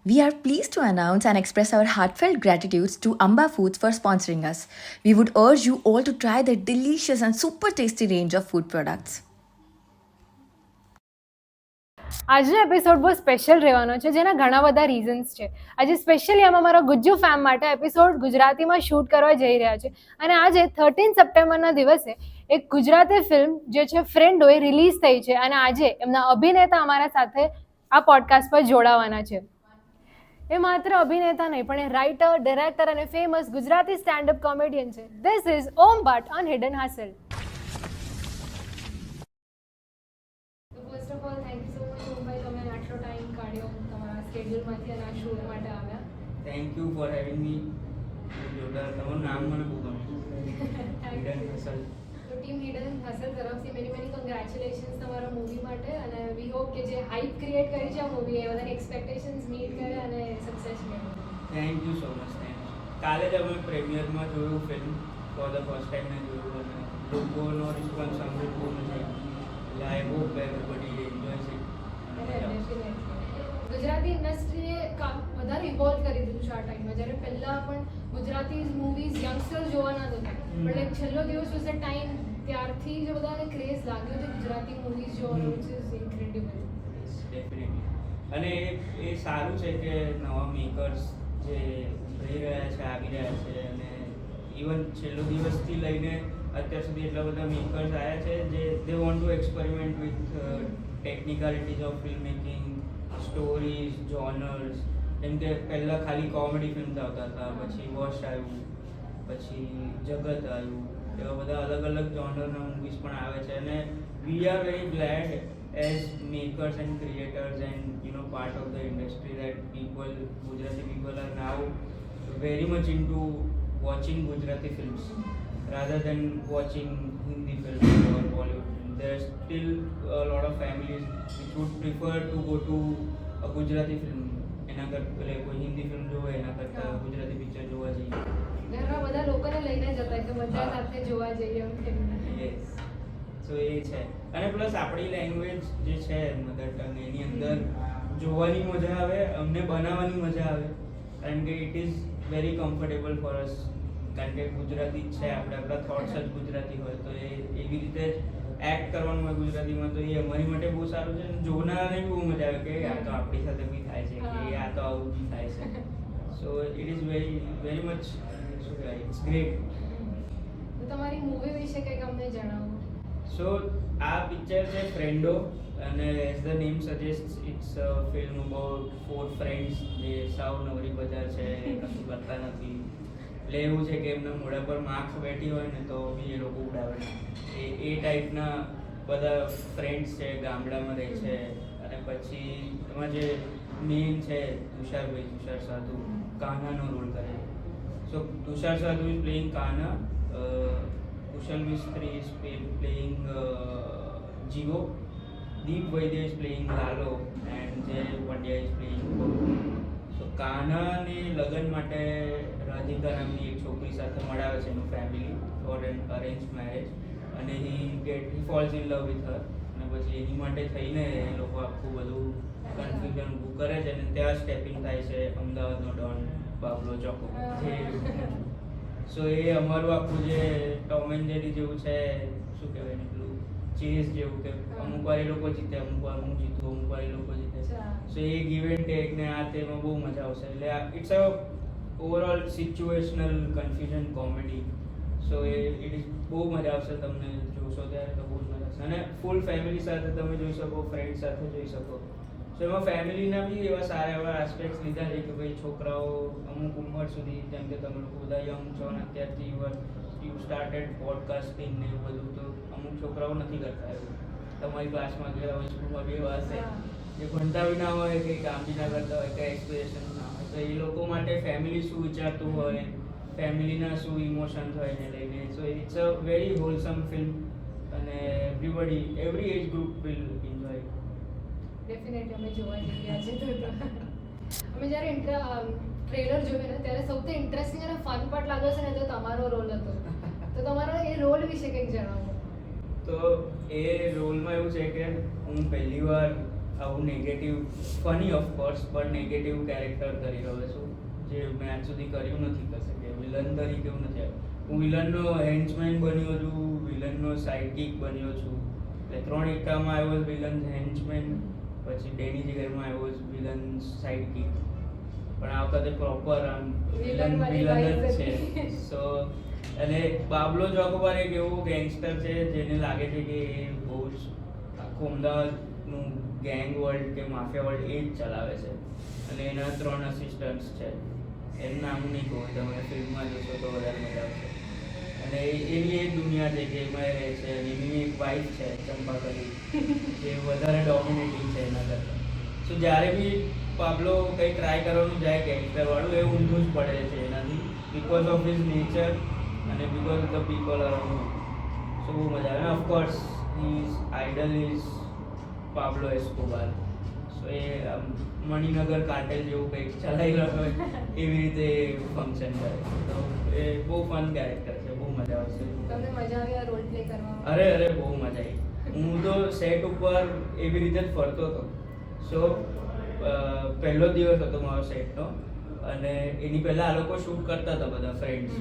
We are pleased to announce and express our heartfelt gratitude to Amba Foods for sponsoring us. We would urge you all to try their delicious and super tasty range of food products. આજનો episode બહુ special રહેવાનો છે, જેના ઘણા બધા reasons છે. આજે specially આમાં મારા ગુજ્જુ ફેમ માટે એપિસોડ ગુજરાતીમાં શૂટ કરવા જઈ રહ્યા છે, અને આજે 13 સપ્ટેમ્બરના દિવસે એક ગુજરાતી ફિલ્મ જે છે ફ્રેન્ડો એ રિલીઝ થઈ છે, અને આજે એમના અભિનેતા અમારા સાથે આ પોડકાસ્ટ પર જોડાવાના છે. એ માત્ર અભિનેતા નહીં, પણ એ રાઇટર, ડિરેક્ટર અને ફેમસ ગુજરાતી સ્ટેન્ડઅપ કોમેડિયન છે. This is Om Bhatt on hidden hassle. First of all thank you so much ઓમભાઈ, તમે આટલો ટાઈમ કાઢ્યો તમારા સ્કેડ્યુલમાંથી અને આ શૂટ માટે આવ્યા. થેન્ક યુ ફોર હેવિંગ મી. જોરદાર, તમારું નામ મને બહુ ગમ્યું, હિડન હસલ. તો ટીમ હિડન હસલ તરફથી મેની કોંગ્રેચ્યુલેશન્સ તમારા મૂવી માટે, અને વી હોપ કે જે હાઇપ ક્રિએટ કરી છે આ મૂવી એ બધાની એક્સપેક્ટેશન્સ મીટ કરે અને સક્સેસ મળે. Thank you so much. કાલે જ અમે પ્રીમિયરમાં જોયું film, for the first time મેં જોયું, અને લોકોનો રિસ્પોન્સ સાંભળ્યું બહુ મજા આવી. એટલે I hope everybody enjoys it. Gujarati ઇન્ડસ્ટ્રીએ વધારે ઇવોલ્વ કરી દીધું છે આ ટાઈમમાં, જ્યારે પહેલાં પણ ગુજરાતી મૂવીઝ યંગસ્ટર્સ જોવા ના દેતા, પણ લાઈક છેલ્લો દિવસ વોઝ ધ ટાઈમ, ત્યારથી જે બધાને ક્રેઝ લાગ્યો છે ગુજરાતી મૂવીઝ જોવાનો, વિચ ઇઝ ઇન્ક્રેડિબલ. ડેફિનેટલી. અને એ સારું છે કે નવા મેકર્સ જે રહી રહ્યા છે, આવી રહ્યા છે, અને ઇવન છેલ્લો દિવસથી લઈને અત્યાર સુધી એટલા બધા મેકર્સ આવ્યા છે જે they want to experiment with technicalities of film making, stories, genres. જેમ કે પહેલાં ખાલી કોમેડી ફિલ્મ્સ આવતા હતા, પછી વોશ આવ્યું, પછી જગત આવ્યું, એવા બધા અલગ અલગ જોનરના મૂવીઝ પણ આવે છે. અને we are very glad as makers and creators and part of the industry that Gujarati people are now very much into watching Gujarati films rather than watching Hindi films or Bollywood films. There's still a lot of families which would prefer to go to a Gujarati film એના કરતાં કોઈ Hindi film જોવે એના કરતાં Gujarati picture જોવા જઈએ. ઘરના બધા લોકોને લઈને જતા કે બધા સાથે જોવા જઈએ એમ. યસ, સો એ છે. અને પ્લસ આપણી લેંગ્વેજ જે છે મધર ટંગ, એની અંદર જોવાની મજા આવે, અમને બનાવવાની મજા આવે, કારણ કે it is very comfortable for us. કારણ કે ગુજરાતી જ છે, આપણા થોટ્સ જ ગુજરાતી હોય, તો એ એવી રીતે જ એક્ટ કરવાનું હોય ગુજરાતીમાં, તો એ અમારી માટે બહુ સારું છે. જોનારાને બી બહુ મજા આવે કે આ તો આપણી સાથે બી થાય છે, કે આ તો આવું બી થાય છે. સો it is very very much, શું કહેવાય, ઇટ્સ ગ્રેટ. તો તમારી મૂવી વિશે કંઈક અમને જણાવો. સો આ પિક્ચર છે ફ્રેન્ડો, અને as the name suggest it's a film about 4 friends જે સાવ નવરી બજાર છે, કશું કરતા નથી. એટલે એવું છે કે એમના મોઢા પર માર્ક્સ બેઠી હોય ને તો બી એ લોકો ઉડાવે. એ ટાઈપના બધા ફ્રેન્ડ્સ છે, ગામડામાં રહે છે. અને પછી એમાં જે મેઇન છે તુષાર સાધુ, કાન્હાનો રોલ કરે છે. સો તુષાર સાધુ is playing Kanha, Kushal Mistry is playing Jigo, Deep Vaidya is playing Lalo, and Jay Pandya is playing Babu. So કાન્હાને લગ્ન માટે રાધિકા નામની એક છોકરી સાથે મળાવે છે એનું family for an arrange marriage, અને he falls in love with her. અને પછી એની માટે થઈને એ લોકો આખું બધું કન્ફ્યુઝન ઊભું કરે છે, અને ત્યાં સ્ટેપિંગ થાય છે અમદાવાદનો ડોન બાબલો ચોકો. સો એ અમારું આખું જે ટોમ એન્ડ જેરી જેવું છે, શું કહેવાય ને, પેલું ચેસ જેવું, કે અમુક વાર એ લોકો જીતે, અમુક વાર હું જીતું, અમુક વાર એ લોકો જીતે. So a give and take ને આ તેમાં બહુ મજા આવશે. એટલે it's a overall situational confusion comedy. So it is બહુ મજા આવશે, તમને જોશો ત્યારે તો બહુ જ મજા આવશે. અને ફૂલ ફેમિલી સાથે તમે જોઈ શકો, ફ્રેન્ડ સાથે જોઈ શકો. સો એમાં ફેમિલીના બી એવા સારા એવા આસ્પેક્ટ્સ લીધા છે કે ભાઈ છોકરાઓ અમુક ઉંમર સુધી, જેમ કે તમે લોકો બધા યંગ છો અને અત્યારથી યુ સ્ટાર્ટેડ પોડકાસ્ટિંગ ને એવું બધું, તો અમુક છોકરાઓ નથી કરતા એવું. તમારી ક્લાસમાં ગયા હોય, સ્કૂલમાં બી એવા હશે જે ભણતા બી ના હોય, કંઈ કામ બી ના કરતા હોય, કંઈ એક્સપિરેશન ના હોય, તો એ લોકો માટે ફેમિલી શું વિચારતું હોય, ફેમિલીના શું ઇમોશન્સ હોય એને લઈને. So it's a very wholesome film, અને every age group will enjoy. Definitely અમે જોવા જઈ રહ્યા છીએ. અમે જ્યારે ટ્રેલર જોયું ને ત્યારે સૌથી ઇન્ટરેસ્ટિંગ અને ફન પાર્ટ લાગ્યો છે ને તો તમારો રોલ હતો. તો તમારો એ રોલ વિશે કંઈક જણાવો. તો એ રોલમાં એવું છે કે હું પહેલી વાર આવું નેગેટિવ, ફની ઓફકોર્સ પણ નેગેટિવ કેરેક્ટર કરી રહ્યો છું, જે મેં આજ સુધી કર્યું નથી કશે, કે વિલન તરીકે હું નથી આવ્યો. હું વિલનનો હેન્ચમેન બન્યો છું, વિલનનો સાઇડકિક બન્યો છું, એટલે 3 એકામાં આવ્યો વિલન હેન્ચમેન, પછી ડેની જીગરમાં આવ્યો વિલન સાઇડકિક, પણ આ વખતે પ્રોપર આમ Villain વિલન વાળી જ vibe છે. હતી. સો અને પાબ્લો જોકોબાર એક એવું ગેંગસ્ટર છે જેને લાગે છે કે એ બહુ જ આખું અમદાવાદનું ગેંગ વર્લ્ડ કે માફિયા વર્લ્ડ એ જ ચલાવે છે, અને એના 3 અસિસ્ટન્ટ્સ છે. એનું નામ નહીં કહું, તમે ફિલ્મમાં જોશો તો વધારે મજા આવશે. અને એની એક દુનિયા છે કે એમાં એ રહે છે, અને એની એક વાઇફ છે ચંપા કરી, જે વધારે ડોમિનેટિંગ છે એના કરતાં. સો જ્યારે બી પાબ્લો કંઈ ટ્રાય કરવાનું જાય ગેંગસ્ટર વાળું, એ ઊંધું જ પડે છે એનાથી, બિકોઝ ઓફ હિઝ નેચર અને because of the people around. So બહુ મજા આવે. Of course his idol is Pablo Escobar. So એ મણિનગર કાર્ટેલ જેવું કંઈક ચલાવી રહ્યો હોય એવી રીતે ફંક્શન કરે. તો એ બહુ ફન કેરેક્ટર છે, બહુ મજા આવશે. તમને મજા આવી આ રોલ પ્લે કરવામાં? અરે બહુ મજા આવી. હું તો સેટ ઉપર એવી રીતે જ ફરતો હતો. સો પહેલો દિવસ હતો મારો સેટનો, અને એની પહેલાં આ લોકો શૂટ કરતા હતા બધા ફ્રેન્ડ્સ.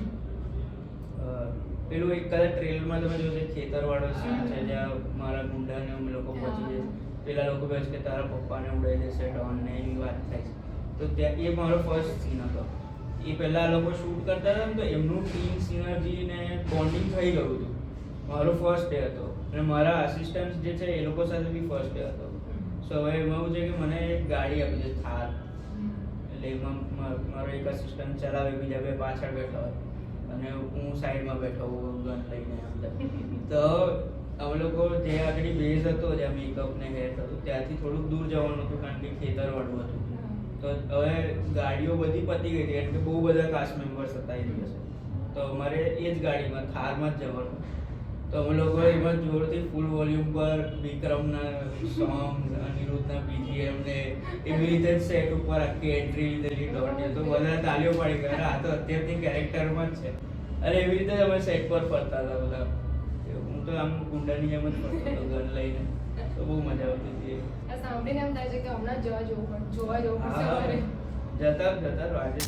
પેલું એક કદાચ ટ્રેલરમાં તમે જોશો, ખેતરવાળો સીન છે જ્યાં મારા ગુંડાને અમે લોકો પહોંચી જઈએ, પેલા લોકો કહે છે કે તારા પપ્પાને ઉડાઈ દેશે ડોનને, એવી વાત થાય છે. તો ત્યાં એ મારો ફર્સ્ટ સીન હતો. એ પહેલાં આ લોકો શૂટ કરતા હતા ને, તો એમનું ટીમ સિનર્જી ને બોન્ડિંગ થઈ ગયું હતું. મારો ફર્સ્ટ ડે હતો, અને મારા આસિસ્ટન્ટ્સ જે છે એ લોકો સાથે બી ફર્સ્ટ ડે હતો. સો હવે એમાં એવું છે કે મને એક ગાડી આપી છે થાર, એટલે એમાં મારો એક આસિસ્ટન્ટ ચલાવે, બીજા 2 પાછળ બેઠા હોય, અને હું સાઈડમાં બેઠો હોઉં ગન લઈને અંદર. તો અમે લોકો જે આગળ બેઝ હતો, જ્યાં મેકઅપ ને હેર હતું, ત્યાંથી થોડુંક દૂર જવાનું હતું, કારણ કે ખેતરવાળું હતું. તો હવે ગાડીઓ બધી પતી ગઈ હતી, કારણ કે બહુ બધા કાસ્ટ મેમ્બર્સ હતા એ દિવસે. તો અમારે એ જ ગાડીમાં થારમાં જ જવાનું. તો અમે લોકો એમાં જોરથી ફૂલ વોલ્યુમ પર વિક્રમના સોંગ, અનિરુદ્ધના બીજીએમ ને એવી રીતે જ સેટ ઉપર આખી એન્ટ્રી લીધેલી દોડની. તો બધા તાલીઓ પાડી ગયા, આ તો અત્યારથી કેરેક્ટરમાં જ છે. અને એવી રીતે જ અમે સેટ પર ફરતા હતા બધા. હું તો આમ ગુંડાની જેમ જ ફરતો હતો ગન લઈને. તો બહુ મજા આવતી હતી. આ સાંભળીને એમ થાય છે કે હમણાં જ જોવા જવું પડશે અમારે. જતા આજે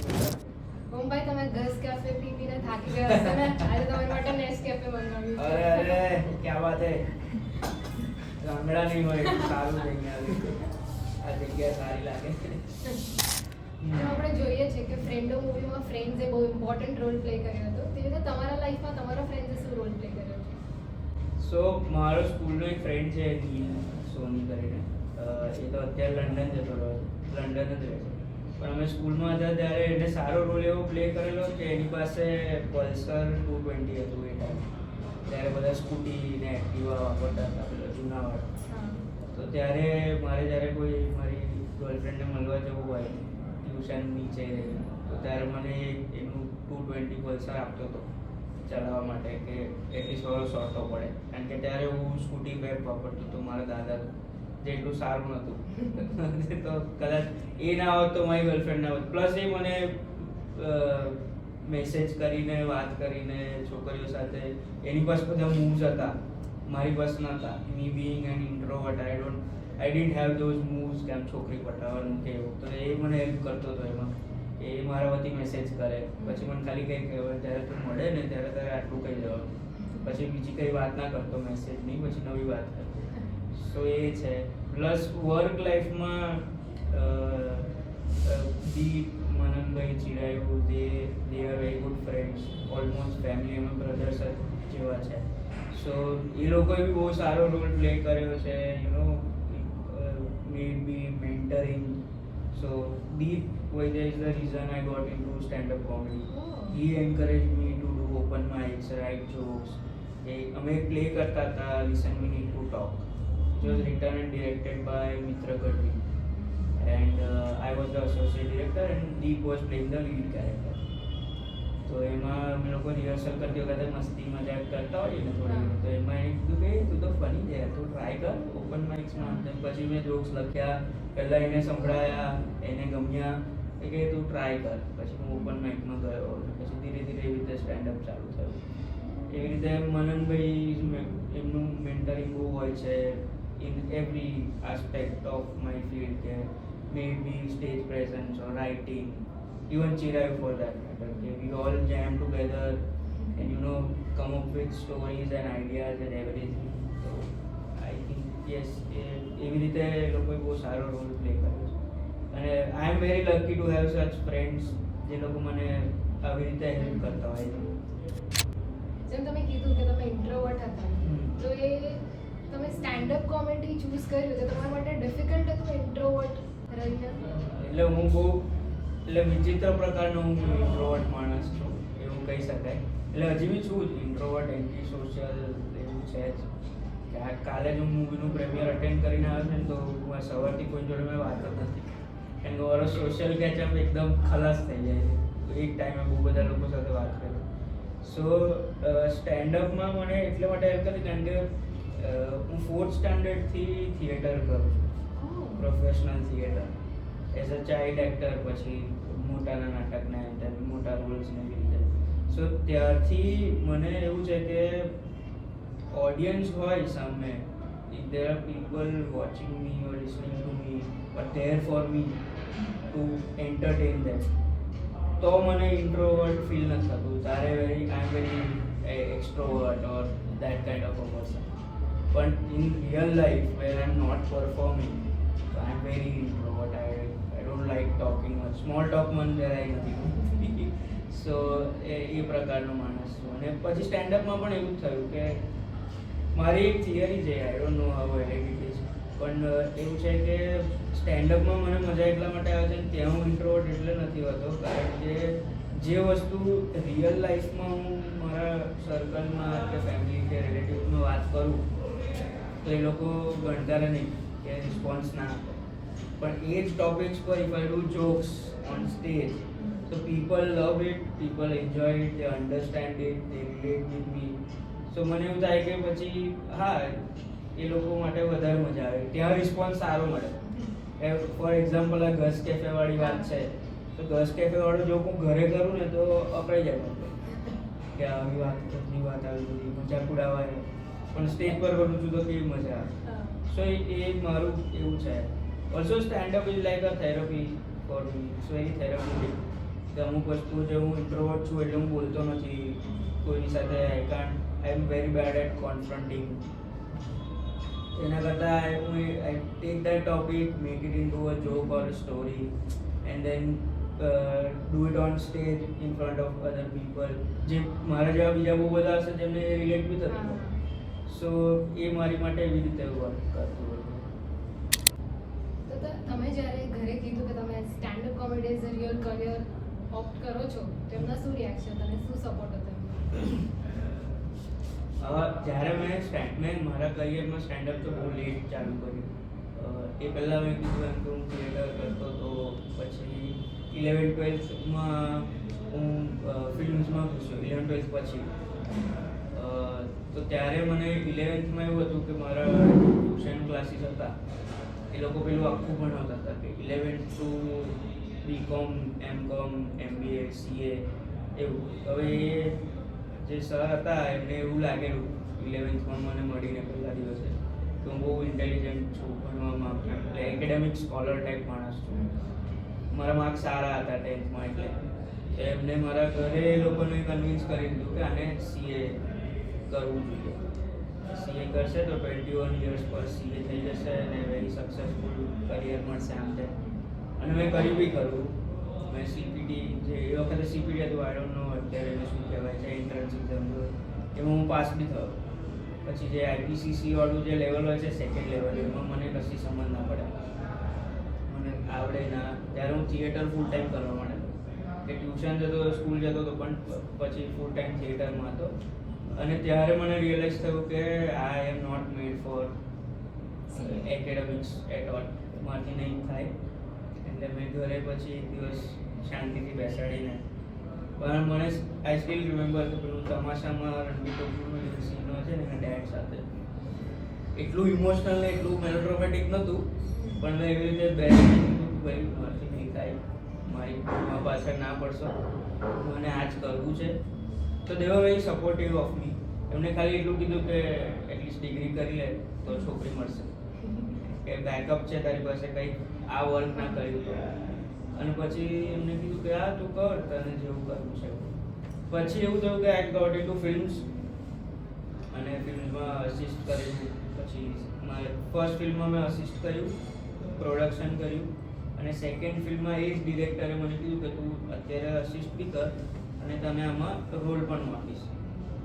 ઓમભાઈ, તમે 10 કેફે પીને થાકી ગયા હશો ને? આજે તમારી માટે નેસ્કેફે મંગાવ્યું છે. અરે ક્યાં વાત હે. ગામડા નહીં હોય એટલું સારું થઈ ગયા. આ જગ્યા સારી લાગે. તો આપણે જોઈએ છે કે ફ્રેન્ડો મૂવીમાં ફ્રેન્ડ્સે બહુ ઇમ્પોર્ટન્ટ રોલ પ્લે કર્યો હતો. તે રીતે તમારા લાઈફમાં તમારા ફ્રેન્ડ્સે શું રોલ પ્લે કર્યો છે? સો મારો સ્કૂલનો એક ફ્રેન્ડ છે નીલ સોની કરીને. એ તો અત્યારે લંડન જતો રહ્યો છે, લંડન જ રહે છે. પણ અમે સ્કૂલમાં હતા ત્યારે એને સારો રોલ એવો પ્લે કરેલો કે એની પાસે પલ્સર 220 હતું એ ટાઈમ. ત્યારે બધા સ્કૂટી ને એક્ટિવા વાપરતા હતા, પેલો જૂનાવાળા. તો ત્યારે મારે જ્યારે કોઈ મારી ગર્લફ્રેન્ડને મળવા જવું હોય ટ્યુશન નીચે રહીને, તો ત્યારે મને એનું 220 પલ્સર આપતો હતો ચલાવવા માટે, કે એટલીસ્ટ મારો શોર્ટો પડે. કારણ કે ત્યારે હું સ્કૂટી બેગ વાપરતો હતો મારા દાદા, જે એટલું સારું નહોતું. તો કદાચ એ ના હોત તો મારી ગર્લફ્રેન્ડ ના હોત. પ્લસ એ મને મેસેજ કરીને વાત કરીને છોકરીઓ સાથે, એની પાસે બધા મૂવ્સ હતા, મારી પાસે નહોતા. Me being an introvert, I didn't have those moves કે આમ છોકરી પટાવવાનું કે એવું. તો એ મને હેલ્પ કરતો હતો એમાં, કે એ મારા વતી મેસેજ કરે, પછી મને ખાલી કંઈ કહેવાય જ્યારે તું મળે ને ત્યારે તારે આટલું કહી દેવાનું, પછી બીજી કંઈ વાત ના કરતો મેસેજની, પછી નવી વાત કરતો. સો એ છે. પ્લસ વર્ક લાઈફમાં દીપ, મનનભાઈ, Chirayu, they are very good friends, almost family, અમે બ્રધર્સ જેવા છે. સો એ લોકોએ બી બહુ સારો રોલ પ્લે કર્યો છે, you know maybe mentoring. So Deep Vaidya is the reason I got into stand-up comedy. He encouraged me to do open mics, write jokes. અમે એક પ્લે કરતા હતા, Listen We Need to Talk. It was written and directed by Mitra Gadvi, and I was the associate director and Deep was playing the lead character. તો એમાં અમે લોકો rehearsal કરતી વખતે મસ્તી મજાક કરતા હોઈએ ને થોડી, તો એમાં એને કીધું કે તું તો ફની છે, તું ટ્રાય કર ઓપન માઇક્સમાં. પછી મેં જોક્સ લખ્યા, પહેલાં એને સંભળાયા, એને ગમ્યા, કે તું ટ્રાય કર. પછી હું ઓપન માઇકમાં ગયો, પછી ધીરે ધીરે એવી રીતે સ્ટેન્ડઅપ ચાલુ થયું. એવી રીતે મનનભાઈ, એમનું મેન્ટરિંગ બહુ હોય છે. in every aspect of my field, maybe stage presence or writing, even Chirayu for that matter. We all jam together and come up with stories and ideas and everything. So I think yes, એવી રીતે લોકોએ બહુ સારો role play કર્યો છે અને I am very lucky to have such friends જે લોકો મને આવી રીતે હેલ્પ કરતા હોય છે. જેમ તમે કીધું કે તમે ઇન્ટ્રોવર્ટ હતા, તો એ તમે સ્ટેન્ડઅપ કોમેડી ચૂઝ કર્યું તો તમારા માટે ડિફિકલ્ટ હતું ઇન્ટ્રોવર્ટ રહીને? એટલે હું બહુ વિચિત્ર પ્રકારનો હું ઇન્ટ્રોવર્ટ માણસ છું એવું કહી શકાય. એટલે હજી બી છું જ ઇન્ટ્રોવર્ટ, એન્ટી સોશિયલ એવું છે જ. કે કાલે જ હું મૂવીનું પ્રીમિયર અટેન્ડ કરીને આવ્યો છે ને તો હું સવારથી કોઈ જોડે મેં વાત જ નથી, કેમ કે મારો સોશિયલ કેચઅપ એકદમ ખલાસ થઈ જાય છે. તો એક ટાઈમે બહુ બધા લોકો સાથે વાત કરું. સો સ્ટેન્ડઅપમાં મને એટલા માટે હેલ્પ કરી કારણ કે હું 4th સ્ટાન્ડર્ડથી થિયેટર કરું છું, professional theatre as a child actor, પછી મોટાના નાટકના એન્ટર મોટા રોલ્સને એવી રીતે. સો ત્યારથી મને એવું છે કે ઓડિયન્સ હોય સામે, if there are people watching me or listening to me or there for me to entertain them, તો મને ઇન્ટ્રોવર્ટ ફીલ નથી થતું. ત્યારે I am very extrovert or that kind of a person. પણ in real life where I am not performing, so I am very introvert. I don't like talking much. Small talk મને જરાય નથી. સો એ પ્રકારનો માણસ છું. અને પછી સ્ટેન્ડઅપમાં પણ એવું જ થયું કે મારી એક થિયરી છે, I don't know how valid it is, પણ એવું છે કે સ્ટેન્ડઅપમાં મને મજા એટલા માટે આવે છે ને ત્યાં હું ઇન્ટ્રોવર્ટ એટલે નથી હોતો કારણ કે જે વસ્તુ રિયલ લાઈફમાં હું મારા સર્કલમાં કે ફેમિલી કે રિલેટિવ્સમાં વાત કરું તો એ લોકો ગણકારે નહીં કે રિસ્પોન્સ ના આપે. પણ એ જ ટોપિક્સ પર if I do jokes on stage, so people love it, people enjoy it, they understand it, they relate with me. સો મને એવું થાય કે પછી હા એ લોકો માટે વધારે મજા આવે, ત્યાં રિસ્પોન્સ સારો મળે. ફોર એક્ઝામ્પલ આ ગસ કેફેવાળી વાત છે, તો ગસ કેફેવાળો જો હું ઘરે કરું ને તો અકળાઈ જાય કે આવી વાત ઘરની વાત આવી બધી મજાક ઉડાવાય, પણ સ્ટેજ પર કરું છું તો કેવી મજા આવે. સો એ મારું એવું છે. Also standup is like a therapy for me. So any therapy કે અમુક વસ્તુ જે હું ઇન્ટ્રોવર્ટ છું એટલે હું બોલતો નથી કોઈની સાથે, I am very bad at confronting. એના કરતાં I take that topic, make it into a joke or story and then do it on stage in front of other people, જે મારા જેવા બીજા બહુ બધા હશે જેમને રિલેટ બી થતું હોય. સો એ મારી માટે એવી રીતે વર્ક કરતું હતું. તો તમે જ્યારે ઘરે કીધું કે તમે standup comedy as a real career opt કરો છો, તેમના શું રિએક્શન અને શું સપોર્ટ હતો? જ્યારે મેં મારા કરિયરમાં સ્ટેન્ડઅપ તો બહુ લેટ ચાલુ કર્યું. એ પહેલાં મેં કીધું એમ કે હું થિયેટર કરતો હતો, પછી 11th-12thમાં હું ફિલ્મ્સમાં ઘૂસ્યો. 11th-12th પછી તો ત્યારે મને 11thમાં એવું હતું કે મારા ટ્યુશન ક્લાસીસ હતા એ લોકો પેલું આખું ભણાવતા હતા કે 11th to BCom, MCom, MBA, CA એવું. હવે એ જે સર હતા એમને એવું લાગેલું 11thમાં મને મળીને પહેલા દિવસે કે હું બહુ ઇન્ટેલિજન્ટ છું ભણવામાં, એટલે એકેડેમિક સ્કોલર ટાઈપ માણસ છું. મારા માર્ક્સ સારા હતા 10thમાં, એટલે એમને મારા ઘરે એ લોકોને કન્વિન્સ કરી દીધું કે આને CA કરવું જોઈએ. CA કરશે તો 21 years પર CA થઈ જશે અને વેરી સક્સેસફુલ કરિયર મળશે આમ તેમ. અને મેં કર્યું બી ખરું. મેં CPT, જે એ વખતે CPT હતું, આઈ ડોન્ટ નો અત્યારે એને શું કહેવાય છે, એન્ટ્રન્સ એક્ઝામ, એમાં હું પાસ બી થયો. પછી જે IPCC વાળું જે લેવલ હોય છે, સેકન્ડ લેવલ, એમાં મને કશી સમજ ના પડે, મને આવડે ના. ત્યારે હું થિયેટર ફૂલ ટાઈમ કરવા માંડ્યો કે ટ્યુશન જતો, સ્કૂલ જતો હતો, પણ પછી ફૂલ ટાઈમ થિયેટરમાં હતો. અને ત્યારે મને રિયલાઇઝ થયું કે I am not made for academics at all, મારથી નહીં થાય. એટલે મેં ઘરે પછી એક દિવસ શાંતિથી બેસાડીને, પણ મને આઈ સ્ટીલ રિમેમ્બર કે પેલું તમાશામાં રણબીર કપૂરનો જે સીન હોય છે ને એના ડેડ સાથે, એટલું ઇમોશનલ ને એટલું મેલોડ્રામેટિક નહોતું, પણ મેં એવી રીતે બેસીને કીધું કે ભાઈ મારથી નહીં થાય, મારી પાછળ ના પડશો, મને આ જ કરવું છે. તો they were very supportive of me. એમને ખાલી એટલું કીધું કે એટલીસ્ટ ડિગ્રી કરી લે તો છોકરી મળશે. કે બેકઅપ છે તારી પાસે કંઈક આ વર્ક ના કર્યું તો. અને પછી એમને કીધું કે આ તું કર તને જેવું કરવું છે. પછી એવું થયું કે આઈ ગોટ ઇન્ટુ ફિલ્મ્સ અને ફિલ્મમાં અસિસ્ટ કર્યું. પછી મારે ફર્સ્ટ ફિલ્મમાં મેં અસિસ્ટ કર્યું, પ્રોડક્શન કર્યું, અને સેકન્ડ ફિલ્મમાં એ જ ડિરેક્ટરે મને કીધું કે તું અત્યારે અસિસ્ટ બી કર અને તને આમાં રોલ પણ હું આપીશ.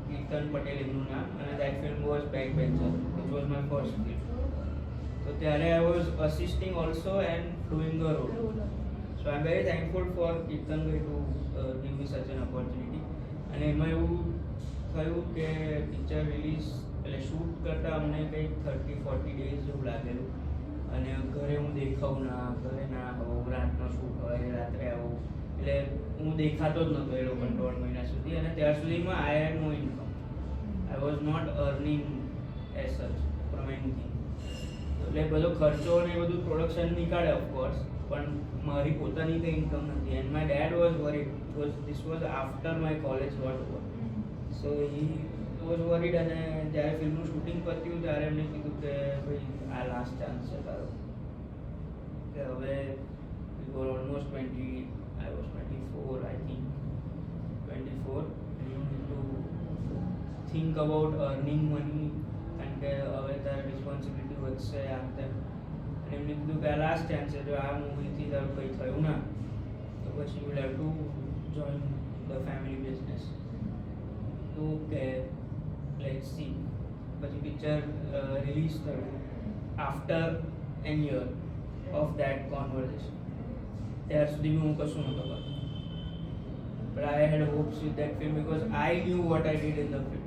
કીર્તન પટેલ એમનું નામ, અને that film was back bencher which was my first film. તો ત્યારે I was assisting also and doing a role. So I am very thankful for કીર્તનભાઈ to give me such an opportunity. અને એમાં એવું થયું કે પિક્ચર રિલીઝ એટલે shoot કરતાં અમને કંઈક 30-40 ડેઝ જેવું લાગેલું. અને ઘરે હું દેખાવું ના, ઘરે ના આવું, રાતનો શૂટ હોય રાત્રે આવું, એટલે હું દેખાતો જ નહોતો એ લોકો 1.5 મહિના સુધી. અને ત્યાર સુધીમાં I had no income, I was not earning as such from anything. એટલે બધો ખર્ચો ને એ બધું પ્રોડક્શન નીકાળે ઓફકોર્સ, પણ મારી પોતાની કંઈ ઇન્કમ નથી. And my dad was worried because this was after my college got over. So he was worried. અને જ્યારે ફિલ્મનું શૂટિંગ પત્યું ત્યારે એમને કીધું કે ભાઈ આ લાસ્ટ ચાન્સ છે તારો, કે હવે we were almost 20, I was 24 I think, 24. You need to think about earning money કારણ કે હવે તારે રિસ્પોન્સિબિલિટી વધશે આમ તેમ. અને એમને કીધું કે આ લાસ્ટ ચાન્સ છે, જો આ મૂવીથી તારું કંઈ થયું ના તો પછી you have to join the family business. તો કે લેટ્સ સી. પછી પિક્ચર રિલીઝ થયું after an year of that conversation. ત્યાર સુધી હું કશું નહોતો કરતો, but I had hopes with that film because I knew what I did in the film.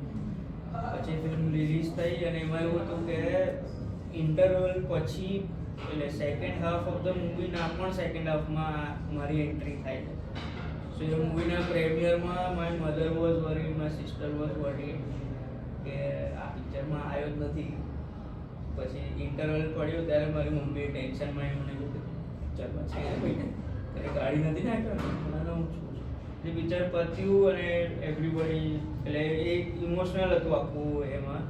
પછી ફિલ્મ રિલીઝ થઈ અને એમાં એવું હતું કે ઇન્ટરવલ પછી એટલે સેકન્ડ હાફ ઓફ ધ મૂવીના પણ સેકન્ડ હાફમાં મારી એન્ટ્રી થાય છે. સો એ મૂવીના પ્રેમિયરમાં my mother was worried, my sister was worried કે આ પિક્ચરમાં આવ્યો જ નથી. પછી ઇન્ટરવલ પડ્યો ત્યારે મારી મમ્મીએ ટેન્શનમાં એ મને કીધું પિક્ચરમાં છે ત્યારે ગાડી નથી નાખ્યો મને હું છું. જે પિક્ચર પત્યું અને એવરીબડી એટલે એ ઇમોશનલ હતું આખું એમાં.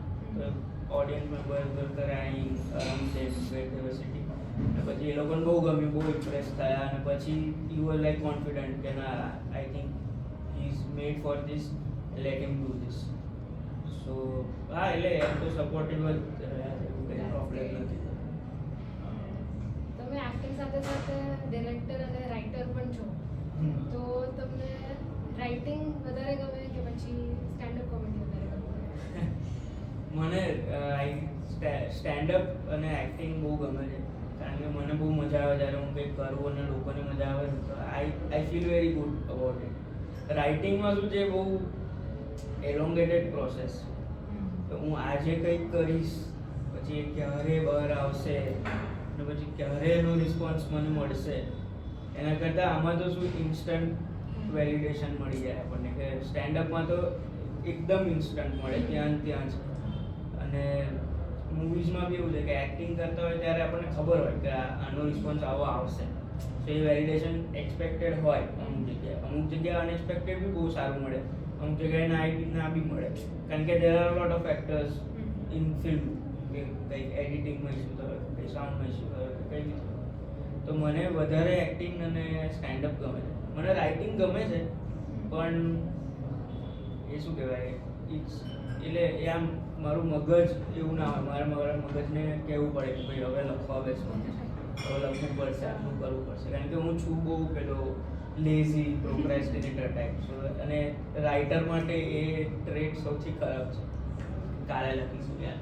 ઓડિયન્સ મેમ્બર કરાઈ ડાયવર્સિટી. અને પછી એ લોકોને બહુ ગમ્યું, બહુ ઇમ્પ્રેસ થયા. અને પછી યુ વર લાઈક કોન્ફિડન્ટ કે ના I think he is made for this, let him do this. So હા, એટલે એમ તો સપોર્ટિવ જ એવું કંઈ પ્રોબ્લેમ નથી. તમે એક્ટિંગ સાથે સાથે ડિરેક્ટર અને રાઇટર પણ છો, તો તમને રાઇટિંગ વધારે ગમે કે પછી સ્ટેન્ડઅપ કોમેડી વધારે ગમે? મને સ્ટેન્ડઅપ અને એક્ટિંગ બહુ ગમે છે, કારણ કે મને બહુ મજા આવે જ્યારે હું કંઈક કરું અને લોકોને મજા આવે તો I feel very good about it. રાઇટિંગમાં શું છે, બહુ એલોંગેટેડ પ્રોસેસ. તો હું આજે કંઈક કરીશ પછી એ ક્યારે બહાર આવશે અને પછી ક્યારે એનો રિસ્પોન્સ મને મળશે, એના કરતાં આમાં તો શું ઇન્સ્ટન્ટ વેલિડેશન મળી જાય આપણને. કે સ્ટેન્ડઅપમાં તો એકદમ ઇન્સ્ટન્ટ મળે, ત્યાં જ. અને મૂવીઝમાં બી એવું છે કે એક્ટિંગ કરતા હોય ત્યારે આપણને ખબર હોય કે આનો રિસ્પોન્સ આવો આવશે. તો એ વેલિડેશન એક્સપેક્ટેડ હોય અમુક જગ્યાએ અનએક્સપેક્ટેડ બી બહુ સારું મળે, અમુક જગ્યાએ ના બી મળે. કારણ કે there are lot of factors in film, કે કંઈક એડિટિંગમાં ઇસ્યુ થયો, કંઈ સાઉન્ડમાં ઇસ્યુ થયો, કંઈ બી થયો. તો મને વધારે એક્ટિંગ અને સ્ટેન્ડઅપ ગમે છે. મને રાઇટિંગ ગમે છે, પણ એ શું કહેવાય એટલે એ આમ મારું મગજ એવું ના હોય. મારા મગજને કહેવું પડે કે ભાઈ હવે લખવા બેસવું છે, હવે લખવું પડશે, આટલું કરવું પડશે. કારણ કે હું છું બહુ પેલો લેઝી પ્રોક્રેસ્ટિનેટર ટાઈપ. અને રાઇટર માટે એ ટ્રેટ સૌથી ખરાબ છે. કાલે લખીશું યાર,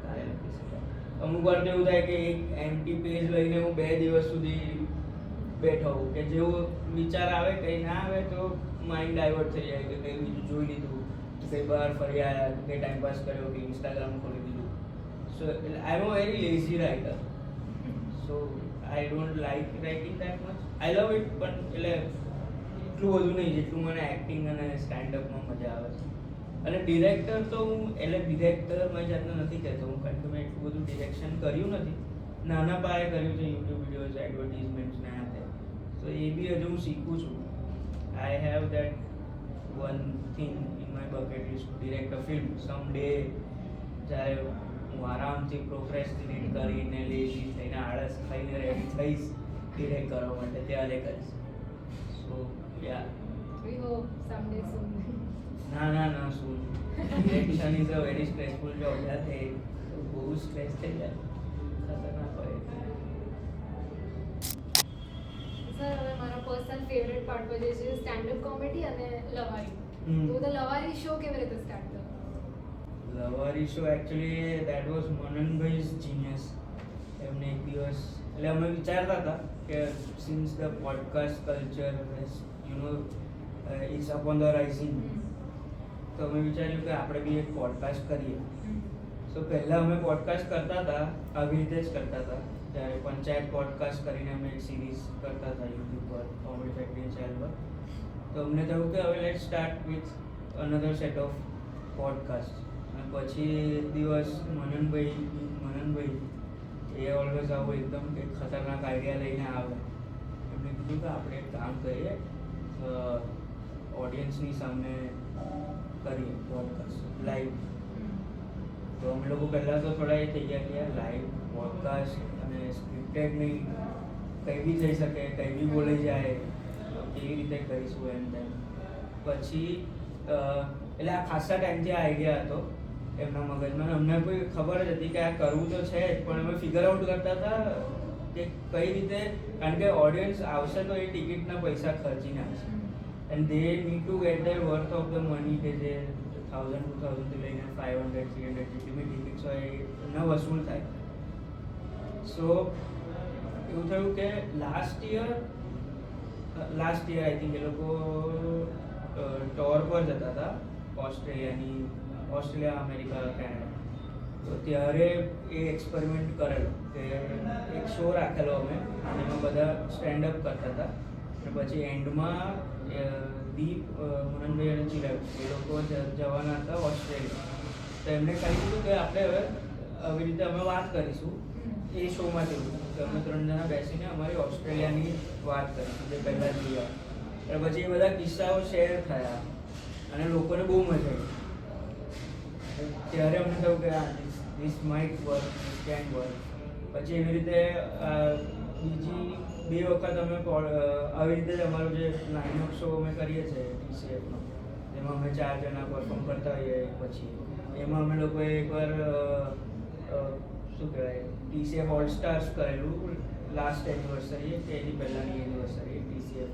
કાલે લખીશું. અમુક વાર તો એવું થાય કે એક એમ્પ્ટી પેજ લઈને હું 2 દિવસ સુધી બેઠો હોઉં, કે જેવો વિચાર આવે કંઈ ના આવે તો માઇન્ડ ડાયવર્ટ થઈ જાય, કે કંઈ બીજું જોઈ લીધું, કંઈ બહાર ફરી આવ્યા, કંઈ ટાઈમપાસ કર્યો, કે ઇન્સ્ટાગ્રામ ખોલી દીધું. So I am a very lazy writer. So I don't like writing that much. I love it, પણ એટલે એટલું બધું નહીં જેટલું મને એક્ટિંગ અને સ્ટેન્ડઅપમાં મજા આવે છે. અને ડિરેક્ટર તો હું ડિરેક્ટર મારી જાતને નથી કહેતો હું, કારણ કે મેં એટલું બધું ડિરેક્શન કર્યું નથી. નાના પાયે કર્યું છે, યુટ્યુબ વિડીયોઝ, એડવર્ટિઝમેન્ટ્સ ને આ તે. તો એ બી હજુ હું શીખું છું. I have that one thing in my bucket list to direct a film someday. જ્યારે હું આરામથી પ્રોક્રેસ્ટિનેટ કરીને લેઝી થઈને આળસ ખાઈને રેડી થઈશ ડિરેક્ટ કરવા માટે ત્યારે કરીશ. સો યા We hope someday soon. ના શું direction is a very stressful job યાર. તે બહુ સ્ટ્રેસ થઈ જાય, ખતરનાક હોય. સર હવે મારો પર્સનલ ફેવરેટ પાર્ટ પર જે છે સ્ટેન્ડ અપ કોમેડી અને લવારી. તો ધ લવારી શો કેવી રીતે સ્ટાર્ટ થયો? Lavari show actually that was મનનભાઈઝ જીનિયસ. એમને એક દિવસ એટલે અમે વિચારતા હતા કે since the podcast culture is upon the rising, તો અમે વિચાર્યું કે આપણે બી એક પોડકાસ્ટ કરીએ. સો પહેલાં અમે પોડકાસ્ટ કરતા હતા, આવી રીતે જ કરતા હતા. ત્યારે પંચાયત પોડકાસ્ટ કરીને અમે એક સિરીઝ કરતા હતા યુટ્યુબ પર, કોમેડી ફેક્ટરી ચેનલ પર. તો અમને થયું કે હવે late start with another set of podcast. અને પછી એક દિવસ મનનભાઈ એ ઓલવેઝ આવું એકદમ કંઈક ખતરનાક આઈડિયા લઈને આવે. એમને કીધું કે આપણે એક કામ કરીએ, ઓડિયન્સની સામે કરીએ પોડકાસ્ટ લાઈવ. તો અમે લોકો પહેલાં તો થોડા એ થઈ ગયા કે યાર લાઈવ પોડકાસ્ટ અને સ્ક્રિપ્ટેડ નહીં, કંઈ બી થઈ શકે, કંઈ બી બોલાઈ જાય, કેવી રીતે કરીશું એમ તેમ. પછી એટલે આ ખાસા ટાઈમથી આ આઈડિયા હતો એમના મગજમાં. અમને કોઈ ખબર જ હતી કે આ કરવું તો છે જ, પણ અમે ફિગર આઉટ કરતા હતા કે કઈ રીતે, કારણ કે ઓડિયન્સ આવશે તો એ ટિકિટના પૈસા ખર્ચીને આવશે and they need to gate there worth of the money, કે જે 1000-2000 લઈને 500-300 જેટલી ટિકિટ્સ હોય એના વસૂલ થાય. સો એવું થયું કે લાસ્ટ યર આઈ થિંક એ લોકો ટોર પર જતા હતા ઓસ્ટ્રેલિયા, અમેરિકા, કેનેડા. તો ત્યારે એ એક્સપેરિમેન્ટ કરેલો કે એક શો રાખેલો અમે, એમાં બધા સ્ટેન્ડઅપ કરતા હતા. અને પછી એન્ડમાં દીપ, મનનભાઈ અને ચિરાગ એ લોકો જવાના હતા ઓસ્ટ્રેલિયા. તો એમને કહી દીધું કે આપણે હવે આવી રીતે અમે વાત કરીશું એ શોમાંથી, કે અમે 3 જણા બેસીને અમારી ઓસ્ટ્રેલિયાની વાત કરીશું જે પહેલાં જોયા. અને પછી એ બધા કિસ્સાઓ શેર થયા અને લોકોને બહુ મજા આવી. ત્યારે અમને થયું કે this might work, this can work. પછી એવી રીતે બીજી 2 વખત અમે આવી રીતે જ અમારો જે લાઇન ઓફ શો અમે કરીએ છીએ TCFનો, એમાં અમે 4 જણા પરફોર્મ કરતા હોઈએ. પછી એમાં અમે લોકોએ એકવાર શું કહેવાય TCF ઓલ સ્ટાર્સ કરેલું લાસ્ટ એનિવર્સરી, કે એની પહેલાંની એનિવર્સરી TCF.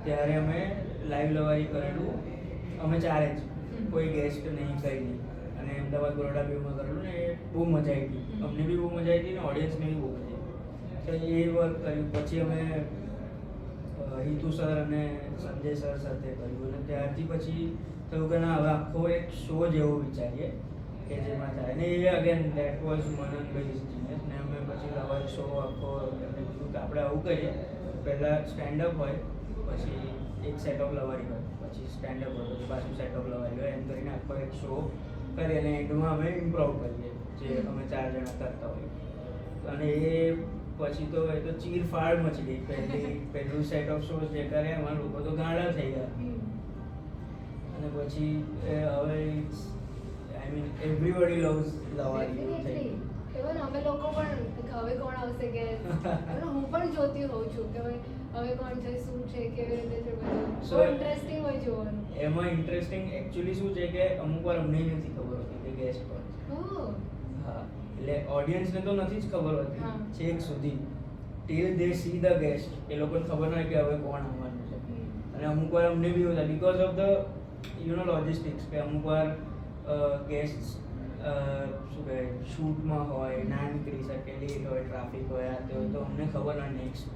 ત્યારે અમે લાઈવ લવારી કરેલું અમે 4 જ, કોઈ ગેસ્ટ નહીં, કંઈ નહીં. અને અમદાવાદ, બરોડા બેમાં કરેલું ને એ બહુ મજા આવી હતી. અમને બી બહુ મજા આવી હતી ને ઓડિયન્સને બી બહુ મજા આવી. તો એ વર્ક કર્યું. પછી અમે હિતુ સર અને સંજય સર સાથે કર્યું. અને ત્યારથી પછી થયું કે ના, હવે આખો એક શો જેવો વિચારીએ કે જેમાં થાય. ને એ અગેન દેટ વોઝ મનનભાઈઝ જીનિયસ. ને અમે પછી લવારી શો આખો એમને કીધું કે આપણે આવું કરીએ, પહેલાં સ્ટેન્ડઅપ હોય, પછી એક સેટ ઓફ લવારી હોય, પછી સ્ટેન્ડઅપ હોય, પછી પાછું સેટ ઓફ લવારી હોય, એમ કરીને આખો એક શો કરીએ. અને એન્ડમાં અમે ઇમ્પ્રોવ કરીએ જે અમે 4 જણા કરતા હોઈએ. અને એ પછી તો એ તો ચીરફાડ મચી ગઈ. પહેલું સેટ ઓફ શોઝ જે કરે એમાં લોકો તો ગાંડા થઈ ગયા. અને પછી હવે આઈ મીન એવરીબડી લવ્સ લવારી થઈ ગઈ. even અમે લોકો પણ હવે કોણ આવશે કે હું પણ જોતી હોઉં છું કે હવે કોણ છે, શું છે, કેવી રીતે છે, બધું સો ઇન્ટરેસ્ટિંગ હોય જોવાનું. એમાં ઇન્ટરેસ્ટિંગ એકચ્યુઅલી શું છે કે અમુક વાર અમને નથી ખબર હોતી કે ગેસ્ટ કોણ છે. હા, એટલે ઓડિયન્સને તો નથી જ ખબર હોતી છેક સુધી, till they see the guest. એ લોકોને ખબર ના હોય કે હવે કોણ આવવાનું છે. અને અમુક વાર અમને બી હોતા બિકોઝ ઓફ ધ લોજિસ્ટિક્સ, કે અમુક વાર ગેસ્ટ શું કહેવાય શૂટમાં હોય, ના નીકળી શકે, લેટ હોય, ટ્રાફિક હોય, આ તે હોય, તો અમને ખબર ના નેક્સ્ટ